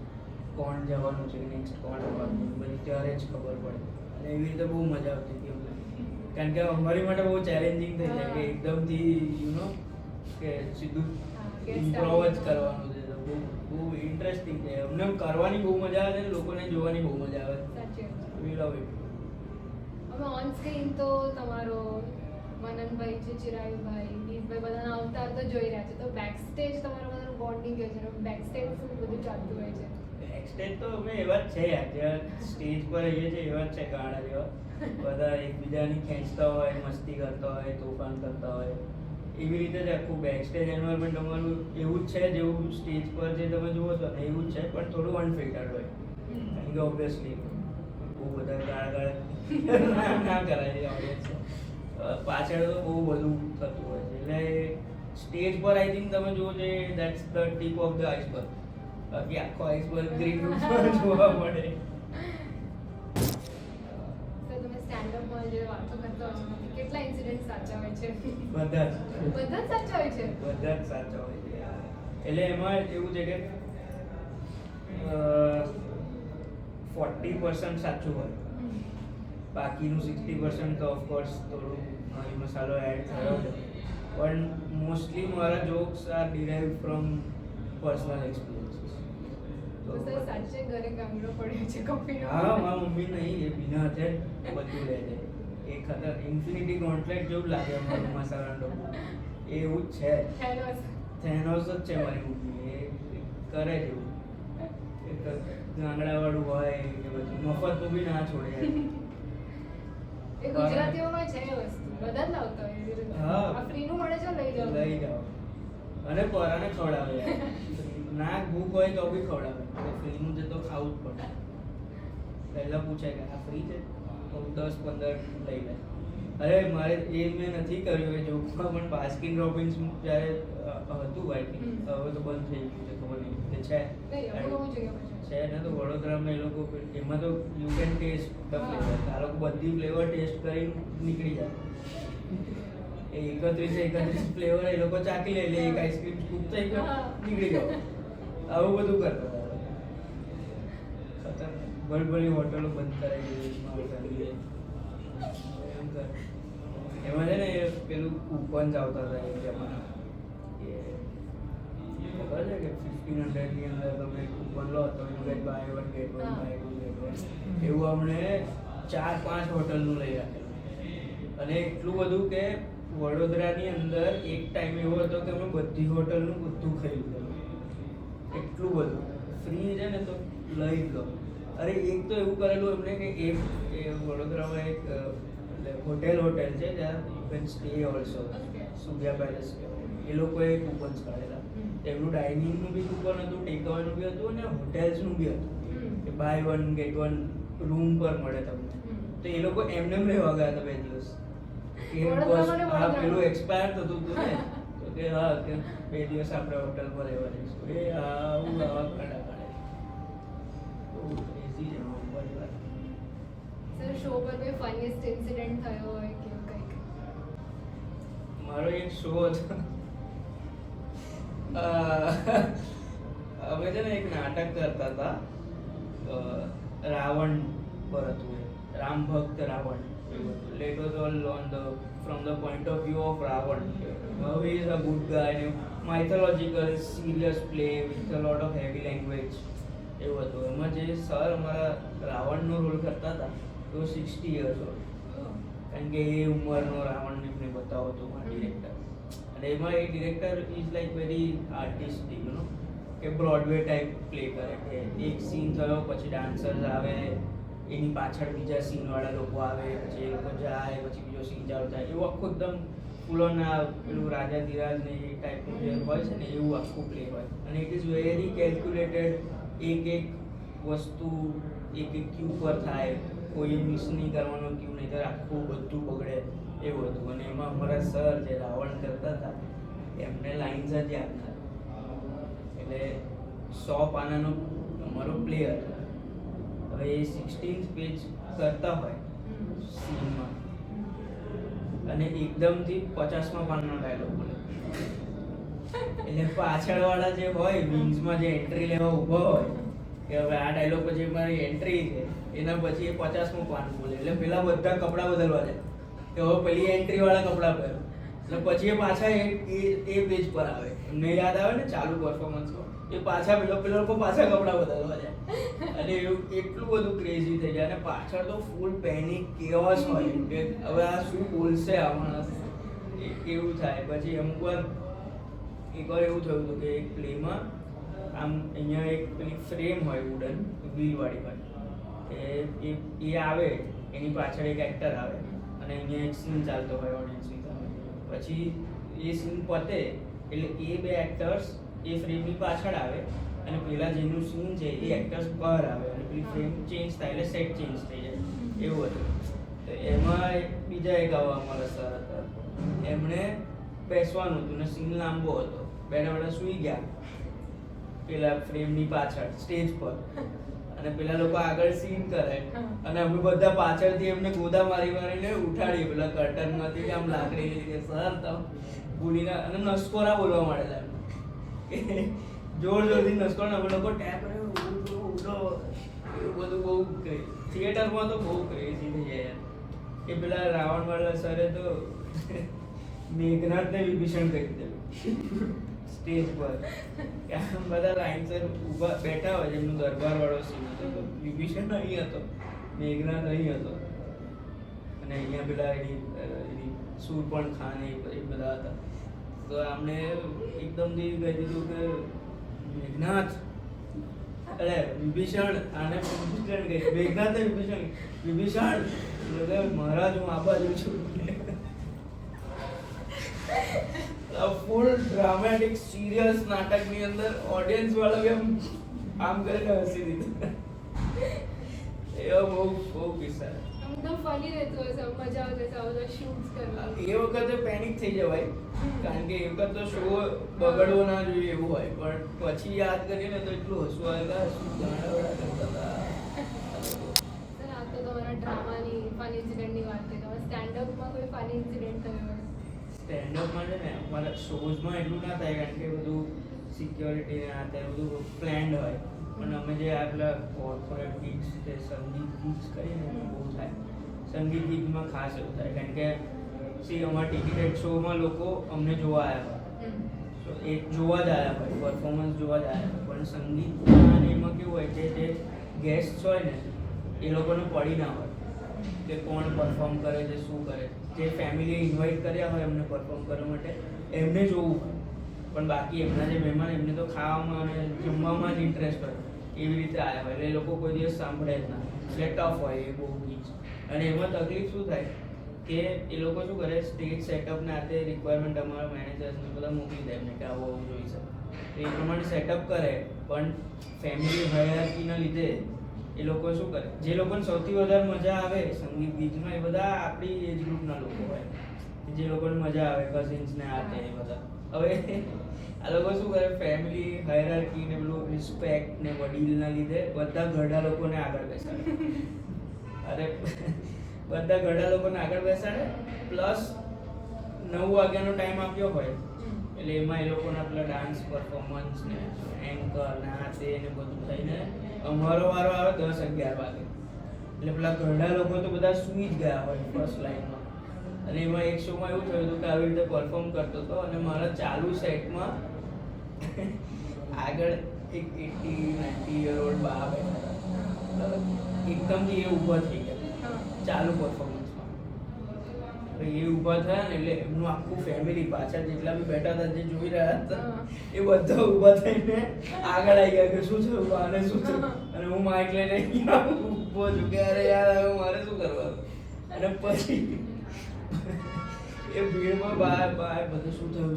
કોણ જવાનું છે, નેક્સ્ટ કોણ આવવાનું, બધી ત્યારે જ ખબર પડે. અને એવી રીતે બહુ મજા આવતી હતી અમને, કારણ કે અમારી માટે બહુ ચેલેન્જિંગ થઈ જાય કે એકદમથી કે સીધું ઇમ્પ્રોવ જ કરવાનું છે. તો બહુ ઇન્ટરેસ્ટિંગ છે. અમને કરવાની બહુ મજા આવે, લોકોને જોવાની બહુ મજા આવે. વી લવ ઇટ. હવે ઓન સ્ક્રીન તો તમારો મનનભાઈ છે, ચિરાયુભાઈ, દીપભાઈ બધાના અવતાર તો જોઈ રહ્યા છે. તો બેક સ્ટેજ તમારું બધાનું બોન્ડિંગ કેવું છે? બેક સ્ટેજ શું બધું ચાલતું હોય છે? બેક સ્ટેજ તો અમે એવા જ છે યાર, જ્યાં સ્ટેજ પર રહીએ છીએ એવા જ છે ગાડા જેવા. બધા એકબીજાની ખેંચતા હોય, મસ્તી કરતા હોય, તોફાન કરતા હોય. એવી રીતે જ આખું બેક સ્ટેજ એન્વાયરમેન્ટ તમારું એવું જ છે જેવું સ્ટેજ પર જે તમે જુઓ છો ને એવું જ છે, પણ થોડું અનફિલ્ટર્ડ હોય. કારણ કે ઓબ્વિયસલી બહુ બધા ગાળ ના કરાય ઓડિયન્સ પાછળ તો બહુ બધું થતું હોય છે. એટલે સ્ટેજ પર આઈ થિંક તમે જુઓ છો that's the tip of the iceberg. બાકી આખો આઈસબર્ગ ગ્રીન રૂમ પર જોવા મળે. તો તમે સ્ટેન્ડઅપમાં જે વાતો કરતા હો છો કેટલા ઇન્સિડન્ટ સાચા હોય છે? બધા જ સાચા હોય છે. બધા જ સાચા હોય છે. એટલે એમાં એવું છે કે 40% સાચું હોય, બાકીનું 60% તો ઓફકોર્સ થોડું મરી મસાલો એડ થયો છે. પણ મોસ્ટલી મારા jokes are derive from personal experiences. તો સર સાચે ઘરે ગામડો પડ્યો છે કોફીનો? હા, મારા મમ્મી નહીં, એ બીના હાથે બધું લે છે. એ ખતર ઇન્ફિનિટી ગોન્ટલેટ જેવું લાગે અમારું મસાલા ડબ્બુ, એવું જ છે. થેનોસ જ છે મારી મમ્મી. એ કરે જેવું ગાંગડાવાળું હોય કે બધું મફતનું બી ના છોડે. એ ગુજરાતીઓમાં છે એ વસ્તુ, બધા જ લાવતા હોય. હા, આ ફ્રીનું મળે છે, લઈ જાઓ. અને પરાને ખવડાવે. ના ભૂખ હોય તો બી ખવડાવે. ફ્રીનું છે તો ખાવું જ પડે. પહેલા પૂછે કે આ ફ્રી છે તો 10-15 લઈ લે. અરે મારે એ મેં નથી કર્યું એ જોકમાં, પણ બાસ્કિન રોબિન્સ જ્યારે હતું આઈ થિંક, હવે તો બંધ થઈ ગયું છે, ખબર નહીં કે છે ને. તો વડોદરામાં એ લોકો એમાં તો you can taste the flavour. આ લોકો બધી ફ્લેવર ટેસ્ટ કરીને નીકળી જાય. એ 31 ફ્લેવર એ લોકો ચાખી લે એટલે એક આઈસ્ક્રીમ સ્કૂપ થઈ ગયો, નીકળી ગયો. આવું બધું કરતા હતા. ભરભરી હોટલો બંધ કરાવી દીધી. એમાં છે ને પેલું કૂપન્સ આવતા હતા એ જમાના, ખબર છે કે 1500 ની અંદર તમે કૂપન લો તો you get buy 1 get 1 buy 2 get 1. એવું અમને 4-5 હોટલનું લઈ રાખેલું. અને એટલું બધું કે વડોદરાની અંદર એક ટાઈમ એવો હતો કે અમે બધી હોટલનું બધું ખાઈ લીધું. એટલું બધું ફ્રી છે ને તો લઈ જ લો. અરે એક તો એવું કરેલું એમને કે એક વડોદરામાં એક હોટેલ છે જ્યાં you can stay also, Sugya palace. એ લોકોએ કૂપન્સ કાઢેલા. એમનું ડાઇનિંગનું બી કૂપન હતું, ટેકઅવેનું બી હતું, અને હોટેલ્સનું બી હતું કે બાય 1 ગેટ 1 રૂમ પર મળે તમને. તો એ લોકો એમને રહેવા ગયા હતા 2 દિવસ. હા, પેલું એક્સપાયર થતું હતું ને, તો કે હા કે 2 દિવસ આપણે હોટલમાં રહેવા જઈશું. એ આવું આવા કાઢા કાઢે. સર શો પર કોઈ ફનીએસ્ટ ઇન્સિડન્ટ થયો હોય કે કંઈક? મારો એક શો હતો. અમે છે ને એક નાટક કરતા હતા, રાવણ પર હતું. રામ ભક્ત રાવણ એવું હતું. It was all on the from the point of view of Ravan. He is a good guy, mythological, serious play with a lot of heavy language. એવું હતું. એમાં જે સર અમારા રાવણનો રોલ કરતા હતા તો 60 years old, કારણ કે એ ઉંમરનો રાવણ એમને બતાવો હતો ડિરેક્ટર. અને એમાં એ director is like very artistic, you know, કે બ્રોડવે ટાઈપ પ્લે કરે કે એક સીન થયો પછી ડાન્સર્સ આવે, એની પાછળ બીજા સીન વાળા લોકો આવે, પછી એ લોકો જાય, પછી બીજો સીન ચાલુ થાય. એવું આખું એકદમ ફૂલોન પેલું રાજા ધીરાજ ને એ ટાઈપનું જે હોય છે ને એવું આખું પ્લે હોય. અને ઇટ ઇઝ વેરી કેલ્ક્યુલેટેડ. એક વસ્તુ એક ક્યુ પર થાય, કોઈ મિસ નહીં કરવાનો ક્યુ, નહીં તો આખું બધું બગડે એવું હતું. અને એમાં અમારા સર જે રાવણ કરતા હતા એમને લાઇન્સ જ યાદ ના. એટલે 100 પાનાનો અમારો પ્લે હતો. હવે એ 16th પેજ કરતા હોય સીનમાં અને એકદમથી 50મા પાનનો ડાયલોગ બોલે. એટલે પાછળવાળા જે હોય વિંગ્સમાં જે એન્ટ્રી લેવા ઊભો હોય કે હવે આ ડાયલોગ પછી મારી એન્ટ્રી છે, એના પછી એ 50મું પાન બોલે. એટલે પેલા બધા કપડાં બદલવા જાય કે હવે પેલી એન્ટ્રી વાળા કપડાં પહેરો. એટલે પછી એ પાછા એ પેજ પર આવે. એમને યાદ આવે ને ચાલુ પરફોર્મન્સમાં એ પાછા પેલો લોકો પાછા કપડાં બદલવા જાય. અને એવું એટલું બધું ક્રેઝી થઈ જાય. અને પાછળ તો ફૂલ પેનિક કેઓસ હોય કે હવે આ શું બોલશે આ માણસ, એવું થાય. પછી અમુક વાર એકવાર એવું થયું હતું કે એક પ્લેમાં આમ અહીંયા એક પેલી ફ્રેમ હોય વુડન વ્હીલવાળી હોય, એ આવે, એની પાછળ એક એક્ટર આવે અને અહીંયા એક સીન ચાલતો હોય ઓડિયન્સની સામે. પછી એ સીન પતે એટલે એ બે એક્ટર્સ એ ફ્રેમની પાછળ આવે અને પેલા જેનું સીન છે એ એક્ટર્સ બહાર આવે અને પેલી ફ્રેમ ચેન્જ થાય એટલે સેટ ચેન્જ થઈ જાય એવું હતું. તો એમાં બીજા એક આવા અમારા સર હતા, એમણે બેસવાનું હતું ને સીન લાંબો હતો, બેઠા સૂઈ ગયા પેલા ફ્રેમની પાછળ સ્ટેજ પર અને પેલા લોકો આગળ સીન કરે અને અમે બધા પાછળથી એમને ગોદા મારીને ઉઠાડીએ પેલા કર્ટનમાંથી આમ લાકડી લીધી સર તો બોલીને અને નસકોરા બોલવા માંડેલા કે જોર જોરથી નસકોરા અમે લોકો ટેપ કર્યો ઉઠો એવું બધું બહુ થિયેટરમાં તો બહુ ક્રેઝી થઈ જાય કે પેલા રાવણ વાળા સરે તો મેઘનાથને વિભીષણ કહી દીધેલું સ્ટેજ પર આમ બધા લાઈનસર ઊભા બેઠા હોય એમનું દરબાર વાળો સીન હતો તો વિભીષણ અહીં હતો, મેઘનાથ અહીં હતો અને અહીંયા પેલા એની શૂરપણ ખાન એ બધા હતા. તો આમને એકદમથી કહી દીધું કે મેઘનાથ અરે વિભીષણ આને વિભીષણ કહી મેઘનાથ વિભીષણ મહારાજ હું આ બાજુ છું. ફૂલ ડ્રામેટિક સિરિયસ નાટકની અંદર ઓડિયન્સ વાળા બી આમ કરીને હસી દીધું. એવો બહુ કિસ્સા. તો ફની રહેતું હશે, મજા આવતી હશે બધા શૂટ્સ કરવા. એ વખતે પેનિક થઈ જવાય કારણ કે એ વખત તો શો બગડવો ના જોઈએ એવું હોય, પણ પછી યાદ કરીને તો એટલું હસવું આવે શું ગાણા કરતા હતા. સર આ તો તમારા ડ્રામાની ફની ઇન્સિડન્ટની વાત થઈ, તમારા સ્ટેન્ડઅપમાં કોઈ ફની ઇન્સિડન્ટ થયો હોય? સ્ટેન્ડઅપમાં છે ને અમારા શોઝમાં એટલું ના થાય કારણ કે બધું સિક્યોરિટી ને આ તે બધું પ્લાન્ડ હોય, પણ અમે જે આપણા કોર્પોરેટ ગીગ્સ જે સંગીત ગીગ્સ કરીને એમાં બહુ થાય. સંગીત ગીગમાં ખાસ એવું થાય કારણ કે અમારા ટિકિટેડ શોમાં લોકો અમને જોવા આવ્યા હોય, તો એ જોવા જ આવ્યા હોય, પરફોર્મન્સ જોવા જ આવ્યા હોય, પણ સંગીતમાં એમાં કેવું હોય કે જે ગેસ્ટ હોય ને એ લોકોને પડી ના હોય કે કોણ પરફોર્મ કરે છે શું કરે. જે ફેમિલીએ ઇન્વાઇટ કર્યા હોય એમને પરફોર્મ કરવા માટે એમને જોવું હોય, પણ બાકી એમના જે મહેમાન એમને તો ખાવામાં અને જમવામાં જ ઇન્ટરેસ્ટ હોય એવી રીતે આવ્યા હોય એટલે એ લોકો કોઈ દિવસ સાંભળે જ ના, એટલે ટફ હોય એ બહુ ગીચ. અને એમાં તકલીફ શું થાય કે એ લોકો શું કરે સ્ટેજ સેટઅપને આતે રિક્વાયરમેન્ટ અમારા મેનેજર્સને બધા મોકલી દે એમને કે આવું આવું જોઈ શકે, એ પ્રમાણે સેટઅપ કરે પણ ફેમિલી હાયરાર્કીના લીધે એ લોકો શું કરે જે લોકોને સૌથી વધારે મજા આવે સંગીત ગીતમાં એ બધા આપણી એજ ગ્રુપના લોકો હોય જે લોકોને મજા આવે કઝિન્સ ને આ તે બધા. હવે આ લોકો શું કરે ફેમિલી હાયરાર્કી ને પેલું રિસ્પેક્ટ ને વડીલના લીધે બધા ઘરડા લોકોને આગળ બેસાડે. અરે બધા ઘરડા લોકોને આગળ બેસાડે પ્લસ 9 વાગ્યાનો ટાઈમ આપ્યો હોય એટલે એમાં એ લોકોના પેલા ડાન્સ પરફોર્મન્સ ને એન્કર ને આ તે ને બધું થઈને અમારો વારો આવે 10-11 વાગે એટલે પેલા ઘરડા લોકો તો બધા સૂઈ જ ગયા હોય ફર્સ્ટ લાઈનમાં. અને એમાં એક શોમાં એવું થયું હતું કે આવી રીતે પરફોર્મ કરતો હતો અને મારા ચાલુ સેટમાં આગળ એક 80-90 યર ઓલ્ડ બા બેઠા હતા, એકદમથી એ ઊભા થઈ ગયા ચાલુ પરફોર્મન્સમાં. એ ઊભા થયા ને એટલે એમનું આખું ફેમિલી પાછળ જેટલા બી બેઠા હતા જે જોઈ રહ્યા હતા એ બધા ઊભા થઈને આગળ આવી ગયા કે શું થયું બાને શું થયું. અને હું માઇક લઈને ઊભો છું કે અરે યાર હવે મારે શું કરવાનું. અને પછી એ ભીડમાં બા બધું શું થયું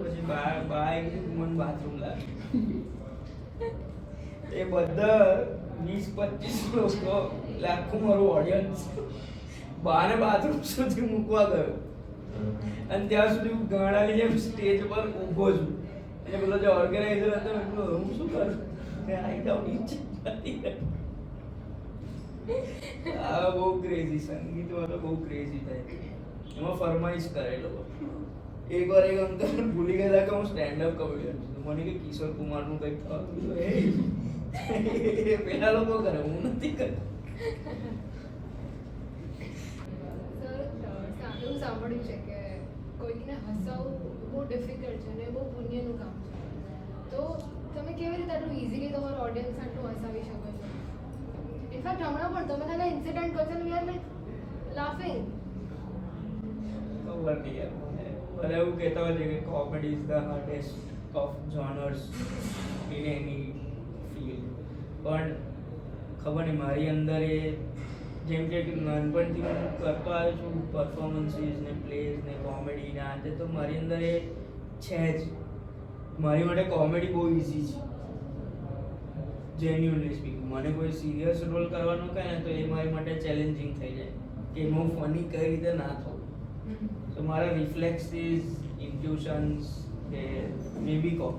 પછી બા મને બાથરૂમ લાગે. એ બધા 20-25 લોકો આખું મારું ઓડિયન્સ બાને બાથરૂમ સુધી મૂકવા ગયો અને ત્યાં સુધી હું ગાણાની જેમ સ્ટેજ પર ઊભો છું અને પેલો જે ઓર્ગેનાઇઝર હતો એટલું હું શું કરું આવી જાઉં નીચે. આ બહુ ક્રેઝી સંગીતમાં તો બહુ ક્રેઝી થાય. એમાં ફરમાઈશ કરે લોકો. એકવાર એક અંકલ ભૂલી ગયા કે હું સ્ટેન્ડઅપ કોમેડિયન છું, મને કે કિશોર કુમારનું કંઈક થયું પેલા લોકો કરે હું નથી કરતો. એવું સાંભળ્યું છે કે કોઈકને હસાવવું બહુ ડિફિકલ્ટ છે અને બહુ પુણ્યનું કામ છે, તો તમે કેવી રીતે આટલું ઇઝીલી તમારું ઓડિયન્સ આટલું હસાવી શકો છો? ઇનફેક્ટ હમણાં પણ તમે ખાલી ઇન્સિડન્ટ કહો છો વી આર લાઈક લાફિંગ. ખબર નહીં યાર, મને એવું કહેતા હોય છે કે comedy is the hardest of genres in any field, પણ ખબર નહીં મારી અંદર એ જેમ કે નાનપણથી હું કરતો આવ્યો છું પરફોર્મન્સીસ ને પ્લેઝ ને કોમેડી ને આજે તો મારી અંદર એ છે જ. મારી માટે કોમેડી બહુ ઇઝી છે, જેન્યુઅનલી સ્પીકિંગ. મને કોઈ સિરિયસ રોલ કરવાનો કહે ને તો એ મારી માટે ચેલેન્જિંગ થઈ જાય કે હું ફની કઈ રીતે ના થવું. તો મારા રિફ્લેક્સીસ, ઇન્ટ્યુશન્સ કે મે બી કહો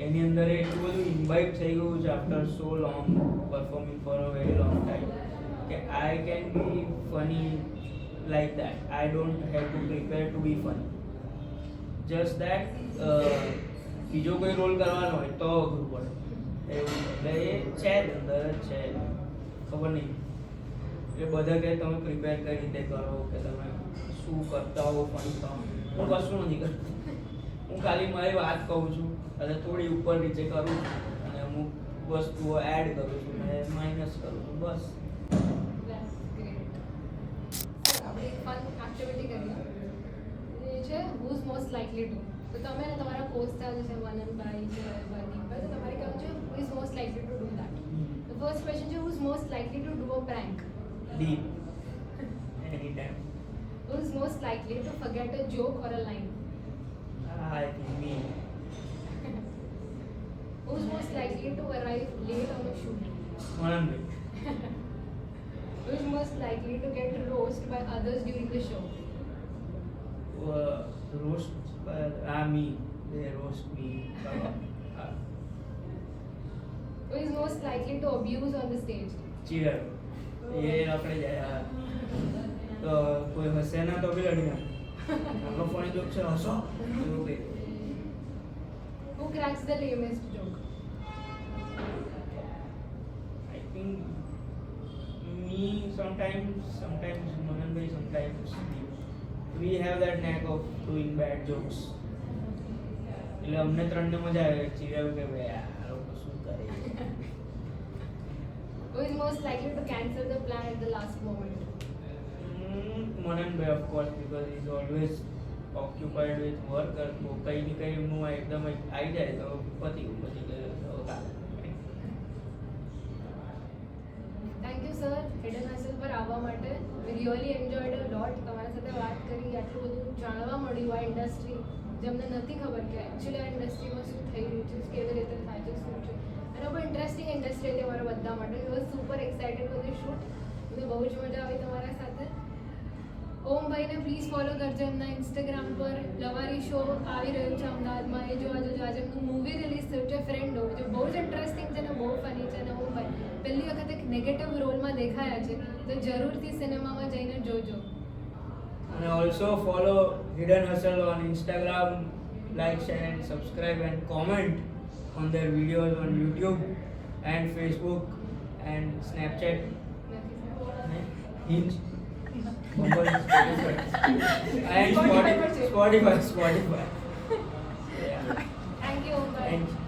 એની અંદર એટલું બધું ઇન્વાઇટ થઈ ગયું છે after so long performing for a very long time કે I can be funny like that. I don't have to prepare to be funny. Just that બીજો કોઈ રોલ કરવાનો હોય તો અઘરું પડે એવું. એટલે એ છે જ અંદર જ છે, ખબર નહીં. એટલે બધા કહે તમે પ્રિપેર કઈ રીતે કરો કે તમે શું કરતા હો ફની થવા. હું કશું નથી કરતો. હું ખાલી મારી વાત કહું છું અને થોડી ઉપર નીચે કરું છું અને અમુક વસ્તુઓ એડ કરું છું અને માઇનસ કરું છું, બસ. આપણે એક ફન એક્ટિવિટી કરીએ એ છે હુઝ મોસ્ટ લાઇકલી ટુ. તો તમે અને તમારા કોસ્ટાર છે વનનભાઈ છે વર્નિકભાઈ, તો તમારે કહેવું છે who is most likely to do that. The first question છે who is most likely to do a prank. Deep any time. Who is most likely to forget a joke or a line? I think me. Who is most likely to arrive late on a shoot? Mananbhai. Who is most likely to get roasted by others during the show? Roast me. They roast me. Who is most likely to abuse on the stage? Cheer. ये આપણે જાય તો કોઈ હસે ના તો બી લડી ના. આપણો ફની જોક છે હસો એવું કે. Who cracks the lamest joke? I think me sometimes Mananbhai sometimes we have that knack of doing bad jokes. એટલે અમને ત્રણને મજા આવે ચીરાવ કે ભાઈ આ લોકો શું કરે. Who is most likely to cancel the plan at the last moment? Mananbhai of course because he is always occupied with work. કઈ ને કઈ એમનું એકદમ આવી જાય તો પતી ગયું. Thank you sir, Hidden Hustle પર આવવા માટે. We really enjoyed a lot. તમારા સાથે વાત કરી, આટલું બધું જાણવા મળ્યું આ ઇન્ડસ્ટ્રી જેમને નથી ખબર કે એકચ્યુઅલી આ ઇન્ડસ્ટ્રીમાં શું થઈ રહ્યું છે, કેવી રીતે થાય છે, શું છે. અને બહુ ઇન્ટરેસ્ટિંગ ઇન્ડસ્ટ્રી હતી અમારા બધા માટે. You was super excited for the shoot. મને બહુ જ મજા આવી તમારા સાથે. ઓમભાઈને પ્લીઝ ફોલો કરજો એમના ઇન્સ્ટાગ્રામ પર. લવારી શો આવી રહ્યું છે અમદાવાદમાં, એ જોવા જજો. આજે એમનું મૂવી રિલીઝ થયું છે ફ્રેન્ડો, જે બહુ જ ઇન્ટરેસ્ટિંગ છે ને બહુ ફની છે. અને ઓમભાઈ પહેલી વખત એક નેગેટિવ રોલમાં દેખાયા છે, તો જરૂરથી સિનેમામાં જઈને જોજો. And also follow Hidden Hustle on Instagram, like, share and subscribe and comment on their videos on YouTube and Facebook and Snapchat, Hinge, Spotify and Spotify. Yeah. Thank you ઓમભાઈ. Thank you.